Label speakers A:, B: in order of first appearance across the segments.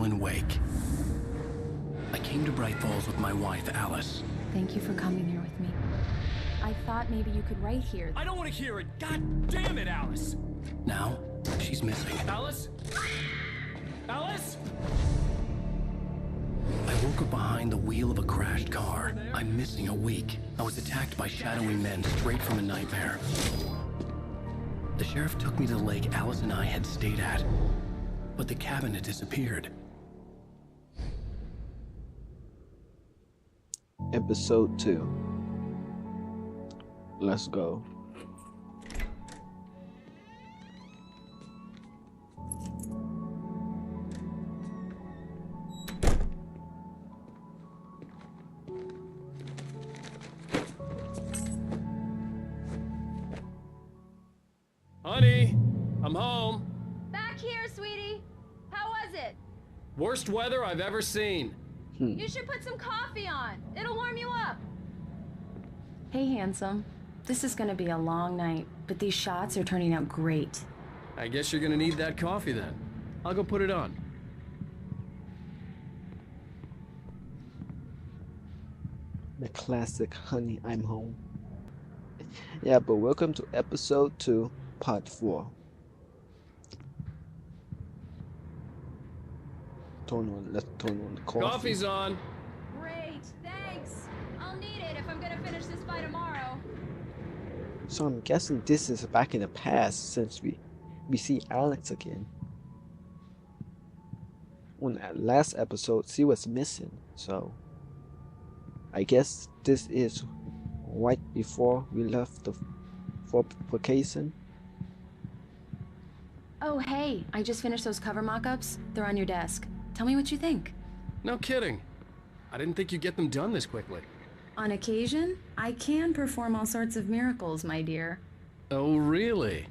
A: Edwin Wake. I came to Bright Falls with my wife, Alice.
B: Thank you for coming here with me. I thought maybe you could write here.
C: I don't want to hear it. God damn it, Alice.
A: Now, she's missing.
C: Alice? Alice?
A: I woke up behind the wheel of a crashed car. I'm missing a week. I was attacked by shadowy men straight from a nightmare. The sheriff took me to the lake Alice and I had stayed at, but the cabin had disappeared.
D: Episode 2. Let's go.
C: Honey, I'm home.
B: Back here, sweetie. How was it?
C: Worst weather I've ever seen.
B: You should put some coffee on. It'll warm you up. Hey, handsome. This is gonna be a long night, but these shots are turning out great.
C: I guess you're gonna need that coffee then. I'll go put it on.
D: The classic Honey, I'm Home. Yeah, but welcome to episode 2, part 4. Let's turn on the coffee.
C: Coffee's on.
B: Great, thanks. I'll need it if I'm gonna finish this by tomorrow.
D: So I'm guessing this is back in the past since we see Alex again. On that last episode, she was missing, so I guess this is right before we left the for vacation.
B: Oh, hey, I just finished those cover mock-ups. They're on your desk. Tell me what you think.
C: No kidding. I didn't think you'd get them done this quickly.
B: On occasion, I can perform all sorts of miracles, my dear.
C: Oh, really?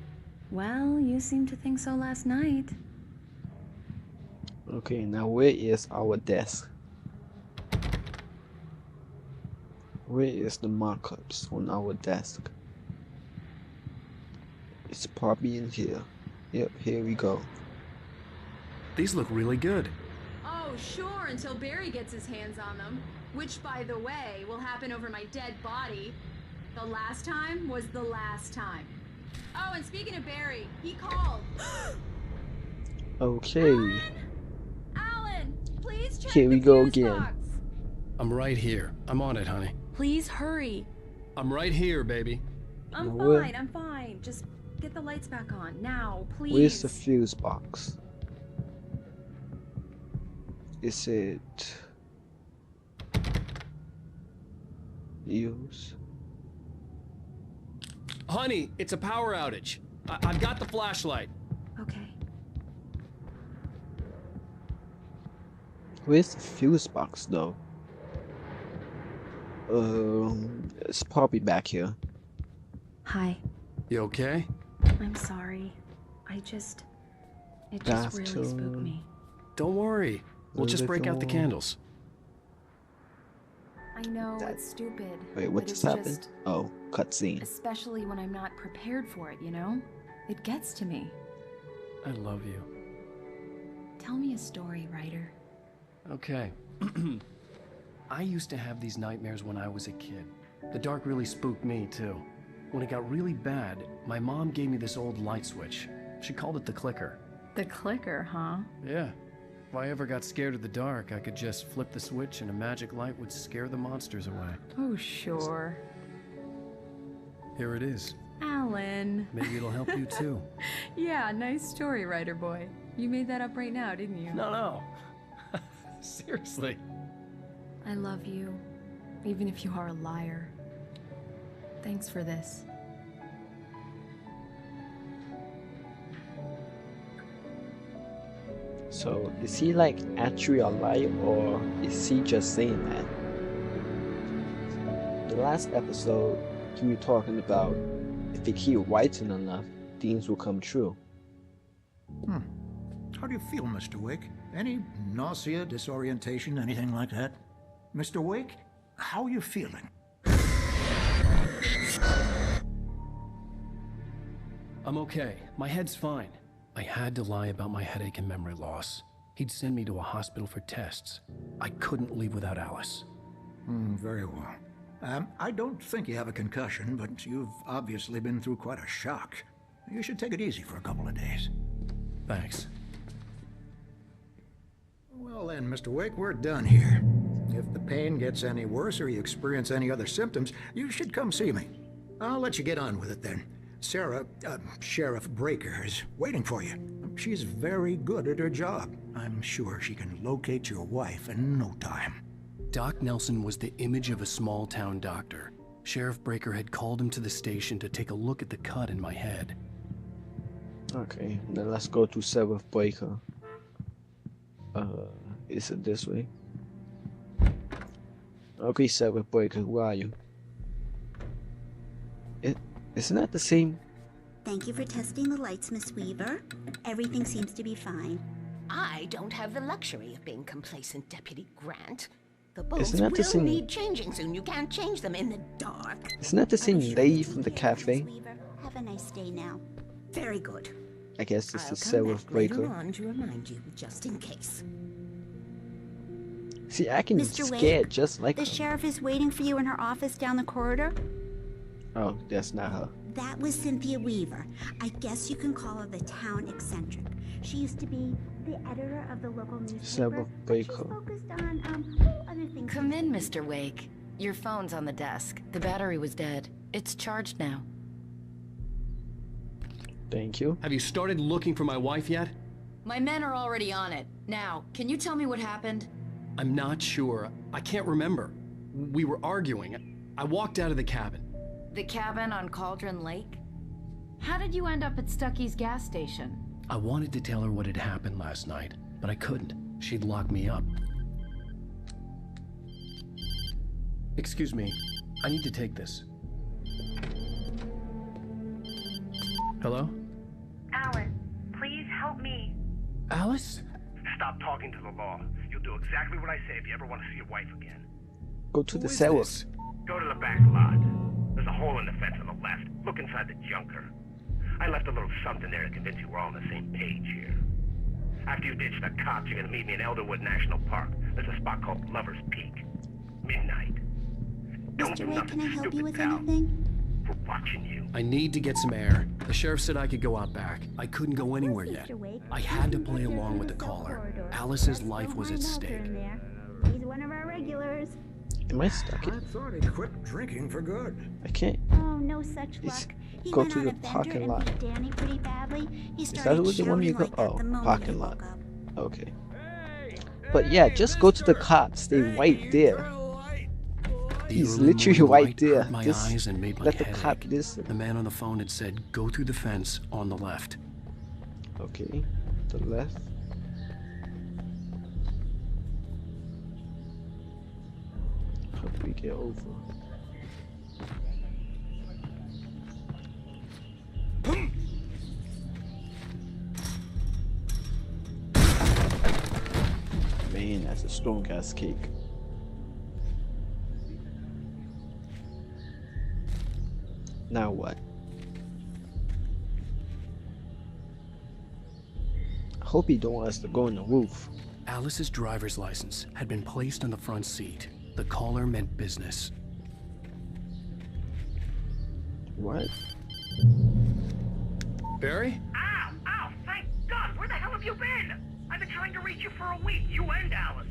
B: Well, you seemed to think so last night.
D: Okay, now where is our desk? Where is the markups on our desk? It's probably in here. Yep, here we go.
A: These look really good.
B: Oh, sure, until Barry gets his hands on them. Which, by the way, will happen over my dead body. The last time was the last time. Oh, and speaking of Barry, he called.
D: Okay,
B: Alan, please check
D: here we
B: the
D: go
B: fuse
D: again.
B: box.
A: I'm right here. I'm on it, honey.
B: Please hurry.
C: I'm right here, baby.
B: I'm
D: Where-
B: fine, I'm fine. Just get the lights back on, now, please.
D: Where's the fuse box? Is it use?
C: Honey, it's a power outage. I've got the flashlight.
B: Okay.
D: Where's the fuse box though? It's probably back here.
B: Hi.
C: You okay?
B: I'm sorry. It just
D: Bath
B: really
D: tub.
B: spooked me.
A: Don't worry. We'll just break out the
D: Little-
A: candles.
B: I know
D: That-
B: it's stupid.
D: Wait, what
B: but
D: just
B: it's
D: happened? Oh, cutscene.
B: Especially when I'm not prepared for it, you know? It gets to me.
A: I love you.
B: Tell me a story, writer.
A: Okay. I used to have these nightmares when I was a kid. The dark really spooked me, too. When it got really bad, my mom gave me this old light switch. She called it the clicker.
B: The clicker, huh?
A: Yeah. If I ever got scared of the dark, I could just flip the switch and a magic light would scare the monsters away.
B: Oh, sure.
A: Here it is.
B: Alan.
A: Maybe it'll help you, too.
B: Yeah, nice story, writer boy. You made that up right now, didn't you?
A: No. Seriously.
B: I love you, even if you are a liar. Thanks for this.
D: So, is he like actually alive or is he just saying that? The last episode, we were talking about if they keep writing enough, things will come true.
E: How do you feel, Mr. Wake? Any nausea, disorientation, anything like that? Mr. Wake, how are you feeling?
A: I'm okay. My head's fine. I had to lie about my headache and memory loss. He'd send me to a hospital for tests. I couldn't leave without Alice.
E: Very well. I don't think you have a concussion, but you've obviously been through quite a shock. You should take it easy for a couple of days.
A: Thanks.
E: Well then, Mr. Wake, we're done here. If the pain gets any worse or you experience any other symptoms, you should come see me. I'll let you get on with it then. Sarah, Sheriff Breaker, is waiting for you. She's very good at her job. I'm sure she can locate your wife in no time.
A: Doc Nelson was the image of a small-town doctor. Sheriff Breaker had called him to the station to take a look at the cut in my head.
D: Okay, then let's go to Sheriff Breaker. Is it this way? Okay, Sheriff Breaker, where are you? Isn't that the same?
F: Thank you for testing the lights, Miss Weaver. Everything seems to be fine.
G: I don't have the luxury of being complacent, Deputy Grant. The
D: Isn't
G: bulbs
D: that the
G: will
D: same-
G: need changing soon. You can't change them in the dark.
D: Isn't that the same
F: I'm sure
D: lady
F: you
D: from the
F: can, Miss
D: cafe?
F: Weaver. Have a nice day now. Very good.
D: I guess this
G: I'll
D: is
G: come
D: Sheriff
G: back later
D: Breaker.
G: on to remind you, just in case.
D: See, I can
F: Mr.
D: scared
F: Wake,
D: just like
F: The
D: her.
F: sheriff is waiting for you in her office down the corridor.
D: Oh, that's not her.
F: That was Cynthia Weaver. I guess you can call her the town eccentric. She used to be the editor of the local newspaper.
D: Sheriff
F: but she's
D: Breaker.
F: focused on other things.
H: Come in, Mr. Wake. Your phone's on the desk. The battery was dead. It's charged now.
D: Thank you.
C: Have you started looking for my wife yet?
H: My men are already on it. Now, can you tell me what happened?
C: I'm not sure. I can't remember. We were arguing. I walked out of the cabin.
H: The cabin on Cauldron Lake?
I: How did you end up at Stucky's gas station?
A: I wanted to tell her what had happened last night, but I couldn't. She'd lock me up. Excuse me. I need to take this. Hello?
J: Alan, please help me.
A: Alice?
K: Stop talking to the law. You'll do exactly what I say if you ever want to see your wife again.
D: Go to the
C: Who is
D: sheriff.
C: this?
K: Go to the back lot. There's a hole in the fence on the left. Look inside the junker. I left a little something there to convince you we're all on the same page here. After you ditch the cops, you're gonna meet me in Elderwood National Park. There's a spot called Lover's Peak. Midnight. Don't do
F: Mr. Wake,
K: nothing
F: can I help you
K: stupid,
F: with
K: pal.
F: anything?
K: We're watching you.
C: I need to get some air. The sheriff said I could go out back.
A: I couldn't go anywhere
F: Yes,
A: yet.
F: Mr. Wake.
A: I had to
F: You can
A: play
F: get there
A: along
F: from
A: with the
F: the south
A: caller.
F: corridor.
A: Alice's
F: Just
A: life was
F: don't
A: at
F: mind Walter
A: stake.
F: in there. He's one of our regulars.
D: Am I stuck?
E: I thought he quit drinking for good.
D: I can't.
F: Oh, no such
D: It's-
F: luck. He
D: go
F: went
D: to
F: on
D: the
F: a bender
D: parking
F: and
D: lot.
F: beat Danny pretty badly. He
D: Is that
F: started
D: the one you
F: shouting
D: go?
F: like that the
D: Oh,
F: moment
D: parking
F: he
D: lot.
F: woke up.
D: Okay. But yeah, just go to the cops. They right there.
A: The
D: He's
A: early
D: literally
A: morning
D: right
A: light
D: there.
A: hurt my
D: Just
A: eyes and made my
D: let the
A: head
D: cop
A: ache.
D: listen.
A: The man on the phone had said, "Go through the fence on the left."
D: Okay, the left. How do we get over? Man, that's a strong ass cake. Now what? I hope he don't want us to go on the roof.
A: Alice's driver's license had been placed on the front seat. The caller meant business.
D: What?
C: Barry?
K: Ow! Ow! Thank God! Where the hell have you been? I've been trying to reach you for a week. You and Alice.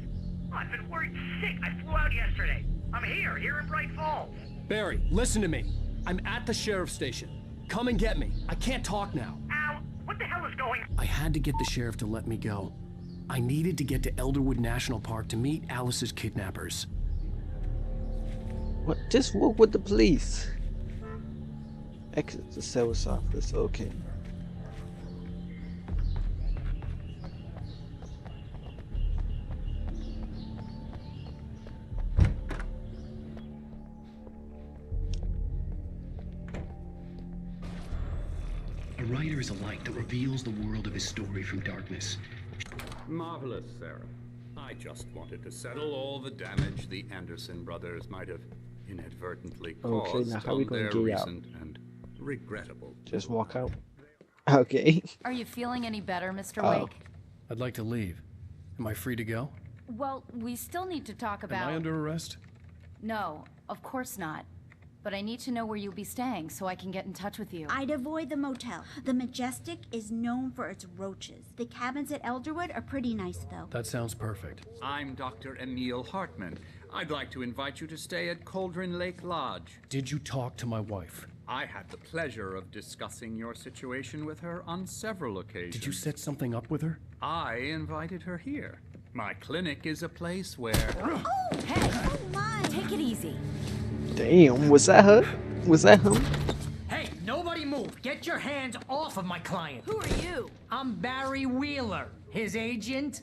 K: I've been worried sick. I flew out yesterday. I'm here in Bright Falls.
C: Barry, listen to me. I'm at the sheriff's station. Come and get me. I can't talk now.
K: Al, what the hell is going on?
A: I had to get the sheriff to let me go. I needed to get to Elderwood National Park to meet Alice's kidnappers.
D: What? Just work with the police. Exit the sales office. Okay.
A: A writer is a light that reveals the world of his story from darkness.
L: Marvelous, Sarah. I just wanted to settle all the damage the Anderson brothers might have inadvertently
D: Okay,
L: caused
D: now how we
L: on
D: gonna
L: their
D: get out?
L: recent and regrettable.
D: Just walk out. Okay.
I: Are you feeling any better, Mr.
D: Oh.
I: Wake?
A: I'd like to leave.
C: Am I free to go?
I: Well, we still need to talk about...
C: Am I under arrest?
I: No, of course not. But I need to know where you'll be staying so I can get in touch with you.
F: I'd avoid the motel. The Majestic is known for its roaches. The cabins at Elderwood are pretty nice, though.
C: That sounds perfect.
L: I'm Dr. Emil Hartman. I'd like to invite you to stay at Cauldron Lake Lodge.
C: Did you talk to my wife?
L: I had the pleasure of discussing your situation with her on several occasions.
C: Did you set something up with her?
L: I invited her here. My clinic is a place where...
F: Oh, hey! Oh, my!
I: Take it easy.
D: Damn, was that her? Was that him?
M: Hey, nobody move! Get your hands off of my client!
I: Who are you?
M: I'm Barry Wheeler, his agent.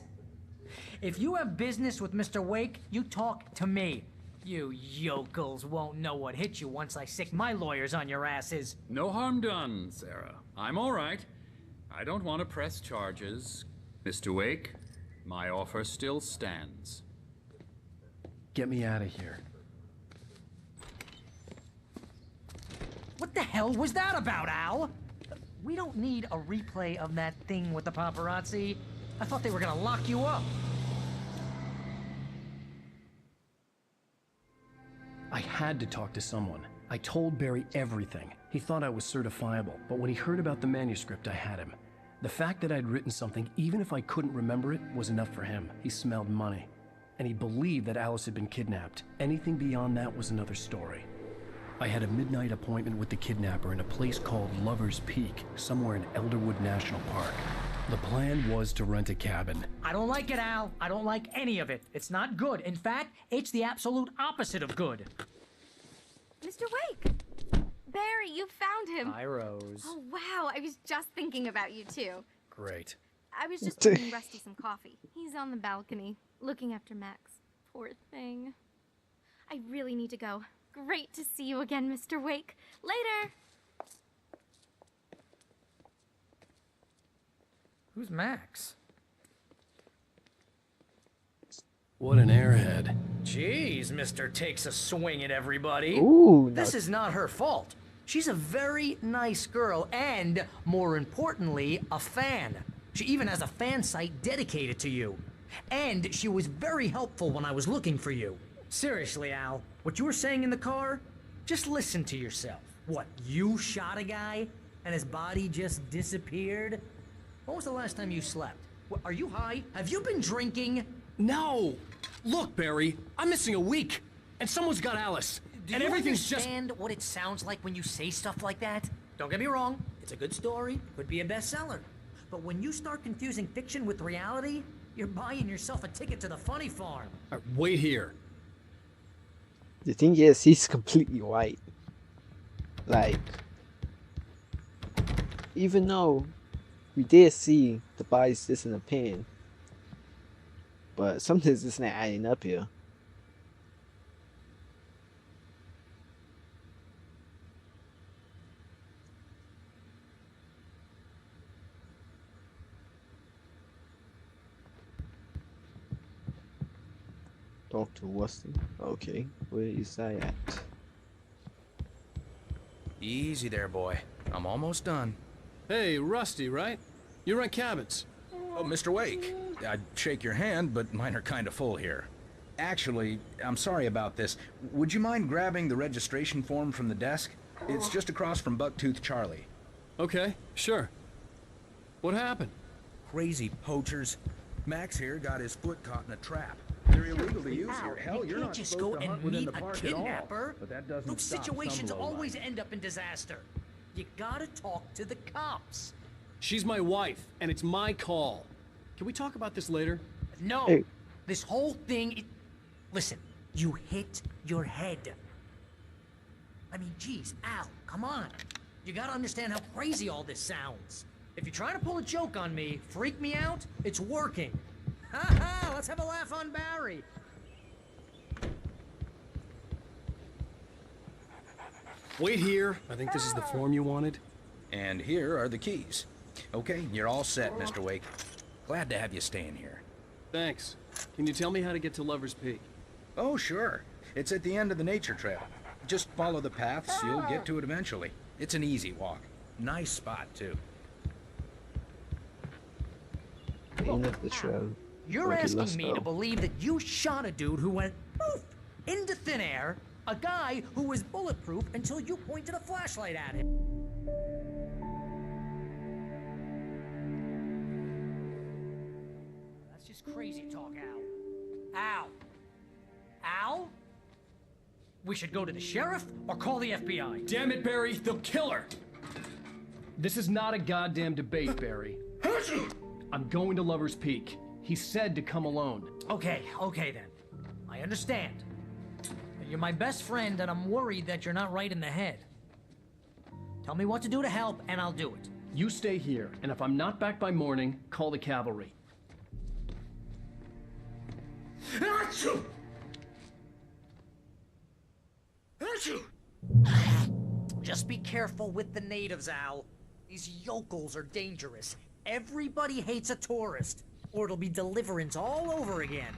M: If you have business with Mr. Wake, you talk to me. You yokels won't know what hit you once I sick my lawyers on your asses.
L: No harm done, Sarah. I'm all right. I don't want to press charges. Mr. Wake, my offer still stands.
C: Get me out of here.
M: What the hell was that about, Al? We don't need a replay of that thing with the paparazzi. I thought they were gonna lock you up.
C: I had to talk to someone. I told Barry everything. He thought I was certifiable, but when he heard about the manuscript, I had him. The fact that I'd written something, even if I couldn't remember it, was enough for him. He smelled money. And he believed that Alice had been kidnapped. Anything beyond that was another story. I had a midnight appointment with the kidnapper in a place called Lover's Peak, somewhere in Elderwood National Park. The plan was to rent a cabin.
M: I don't like it, Al. I don't like any of it. It's not good. In fact, it's the absolute opposite of good.
N: Mr. Wake! Barry, you found him.
C: Hi, Rose.
N: Oh, wow. I was just thinking about you, too.
C: Great.
N: I was just making Rusty some coffee. He's on the balcony, looking after Max. Poor thing. I really need to go. Great to see you again, Mr. Wake. Later!
M: Who's Max?
C: What an airhead.
M: Jeez, Mr. Takes a swing at everybody.
D: Ooh,
M: This is not her fault. She's a very nice girl and, more importantly, a fan. She even has a fan site dedicated to you. And she was very helpful when I was looking for you. Seriously, Al, what you were saying in the car? Just listen to yourself. What, you shot a guy and his body just disappeared? When was the last time you slept? What, are you high? Have you been drinking?
C: No! Look, Barry, I'm missing a week. And someone's got Alice.
M: Do
C: and
M: you
C: everything's
M: understand what it sounds like when you say stuff like that? Don't get me wrong, it's a good story, could be a bestseller. But when you start confusing fiction with reality, you're buying yourself a ticket to the funny farm.
C: Wait here.
D: The thing is, he's completely white. Like, even though we did see the bodies just in a pen, but something's just not adding up here. Dr. Weston. Okay, where is I at?
O: Easy there, boy. I'm almost done.
C: Hey, Rusty, right? You rent cabins.
O: Oh, Mr. Wake. I'd shake your hand, but mine are kind of full here. Actually, I'm sorry about this. Would you mind grabbing the registration form from the desk? It's just across from Bucktooth Charlie.
C: Okay, sure. What happened?
O: Crazy poachers. Max here got his foot caught in a trap. They're illegal to use here. Hell, you're not
M: just
O: supposed
M: go
O: to hunt
M: and
O: within
M: meet
O: the
M: a
O: park at all.
M: kidnapper.
O: But that doesn't
M: Those
O: stop
M: situations
O: some lowlife.
M: always end up in disaster. You gotta talk to the cops.
C: She's my wife, and it's my call. Can we talk about this later?
M: No,
D: Hey.
M: this whole thing. Listen, you hit your head. I mean, geez, Al, come on. You gotta understand how crazy all this sounds. If you're trying to pull a joke on me, freak me out, it's working. Ha ha! Let's have a laugh on Barry.
C: Wait here. I think this is the form you wanted.
O: And here are the keys. Okay, you're all set, Mr. Wake. Glad to have you staying here.
C: Thanks. Can you tell me how to get to Lover's Peak?
O: Oh, sure. It's at the end of the nature trail. Just follow the paths, you'll get to it eventually. It's an easy walk. Nice spot, too.
D: The end of the trail.
M: You're
D: Like he
M: asking
D: lost
M: me to
D: though.
M: believe that you shot a dude who went poof into thin air, a guy who was bulletproof until you pointed a flashlight at him. That's just crazy talk, Al. Al? Al? We should go to the sheriff or call the FBI.
C: Damn it, Barry, they'll kill her! This is not a goddamn debate, Barry. I'm going to Lover's Peak. He said to come alone.
M: Okay then. I understand. You're my best friend, and I'm worried that you're not right in the head. Tell me what to do to help, and I'll do it.
C: You stay here, and if I'm not back by morning, call the cavalry.
M: Just be careful with the natives, Al. These yokels are dangerous. Everybody hates a tourist, or it'll be Deliverance all over again.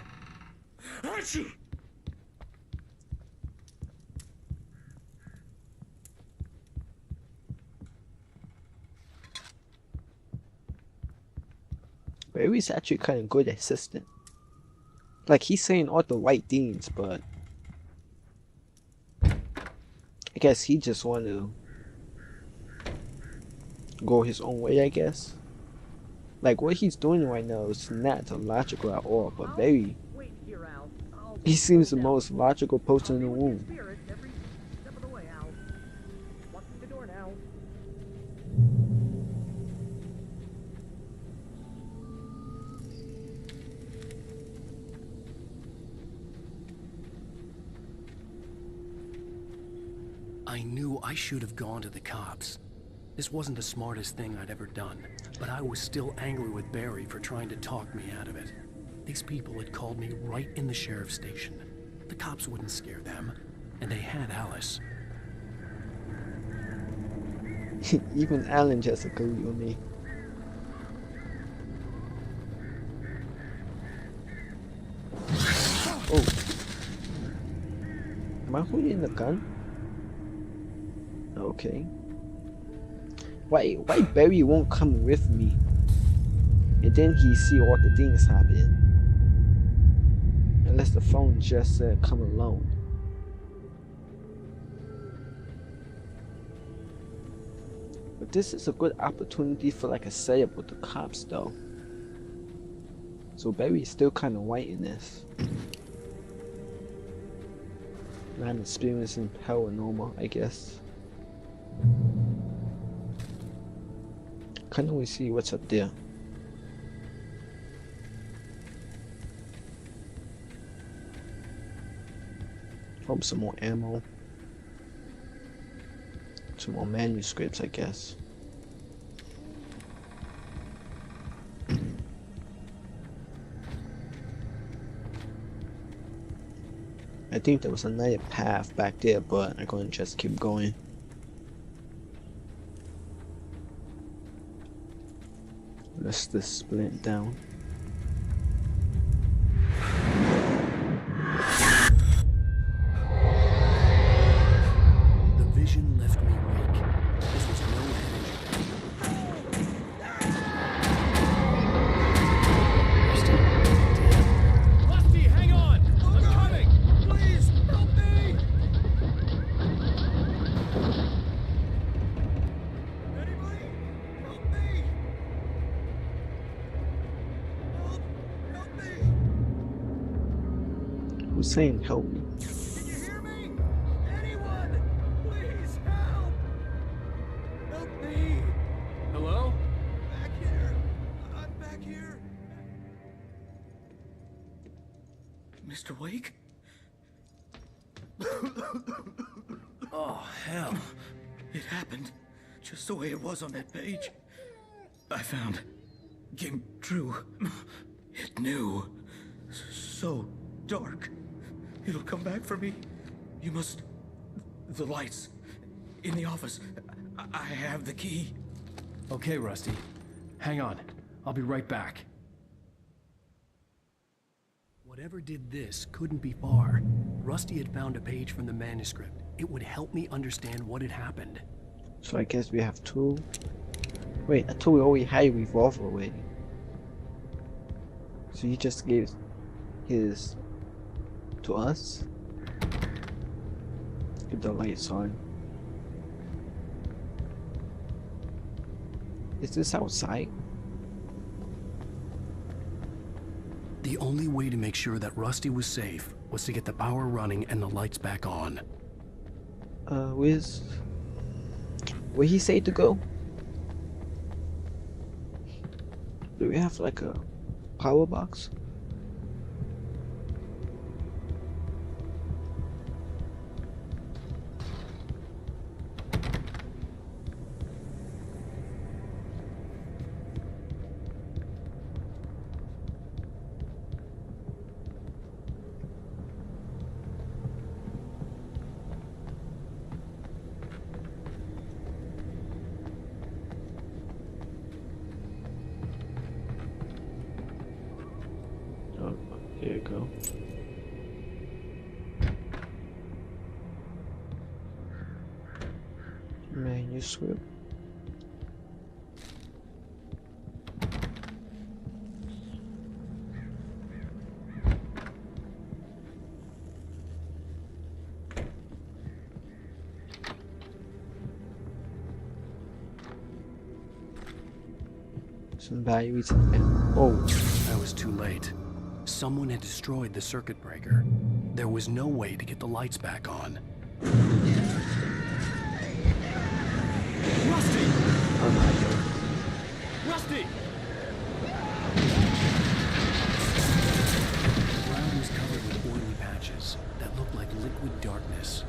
D: Barry's actually kind of good assistant. Like, he's saying all the right things, but I guess he just want to go his own way, I guess. Like, what he's doing right now is not logical at all, but Barry, he seems the most logical person in the room.
C: I knew I should have gone to the cops. This wasn't the smartest thing I'd ever done, but I was still angry with Barry for trying to talk me out of it. These people had called me right in the sheriff's station. The cops wouldn't scare them, and they had Alice.
D: Even Alan just agreed with me. Oh. Am I holding the gun? Okay. Why Barry won't come with me? And then he see all the things happening. Unless the phone just said come alone. But this is a good opportunity for like a setup with the cops though. So Barry is still kind of white in this. Not experiencing paranormal, I guess. Can't we see what's up there? Hope some more ammo. Some more manuscripts, I guess. I think there was another path back there, but I'm going to just keep going. Let's just split down.
C: The vision left me weak. This was no
P: Rusty, hang on! I'm coming! Please, help me! Anybody? Help me! Help me!
D: Who's saying help me?
P: Can you hear me? Anyone? Please help! Help me!
C: Hello?
P: Back here! I'm back here!
L: Mr. Wake?
C: Oh, hell.
L: It happened just the way it was on that page. I found. Came true. It knew. So dark. It'll come back for me. You must. The lights. In the office. I have the key.
C: Okay, Rusty. Hang on. I'll be right back. Whatever did this couldn't be far. Rusty had found a page from the manuscript. It would help me understand what had happened.
D: So I guess we have two. Wait, I thought we already had a revolver already. So he just gave his to us. Keep the lights on. Is this outside?
C: The only way to make sure that Rusty was safe was to get the power running and the lights back on.
D: Where he say to go? Do we have like a power box? There you go. Manuscript. Some batteries. Oh,
C: I was too late. Someone had destroyed the circuit breaker. There was no way to get the lights back on.
P: Rusty!
D: oh my god.
P: Rusty!
C: The ground was covered with oily patches that looked like liquid darkness.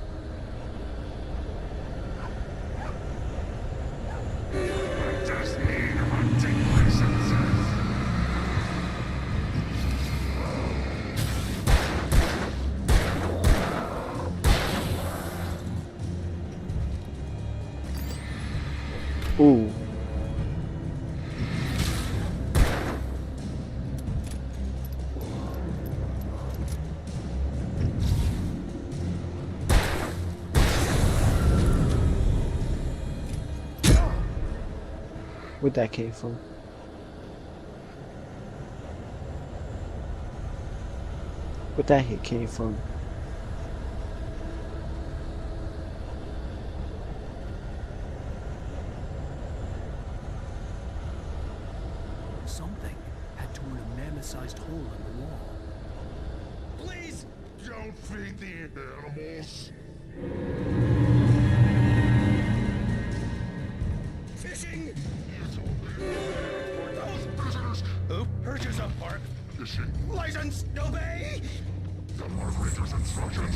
D: Ooh. Where'd that came from? Where'd that hit came from?
C: Something had torn a mammoth-sized hole in the wall.
P: Please don't feed the animals. Fishing! For those prisoners who purchase a park fishing license, obey the moderator's instructions.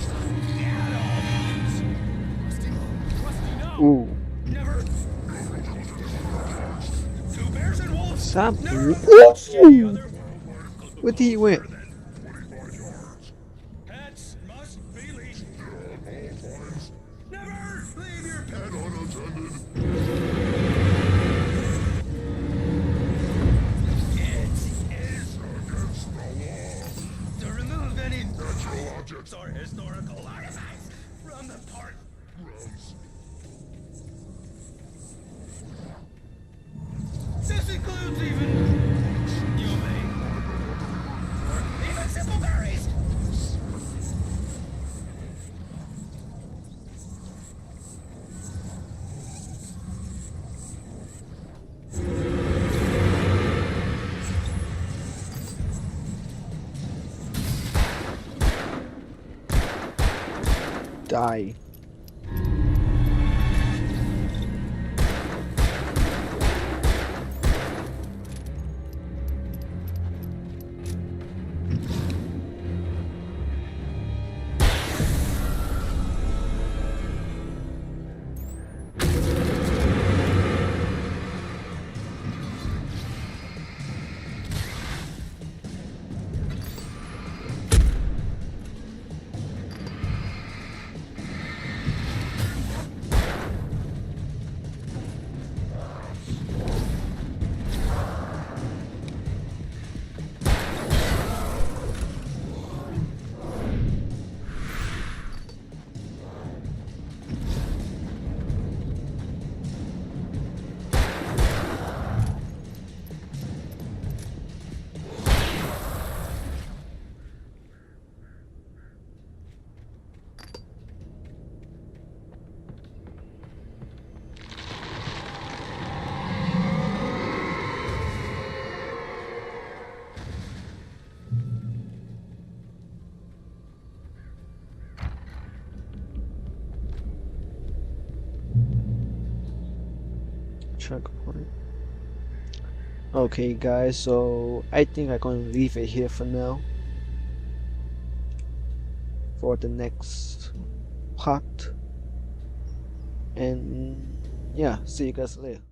P: Rusty, no!
D: Ooh.
P: Never! Two bears and wolves!
D: Stop.
P: Never!
D: Ooh. Where did he went?
P: Pets must be leashed. Never leave your pet unattended. It is against the law to remove any natural objects or historical artifacts from the park grounds. This includes even humane or even simple berries.
D: Die. checkpoint. Okay guys, so I think I'm gonna leave it here for now. For the next part. And yeah, see you guys later.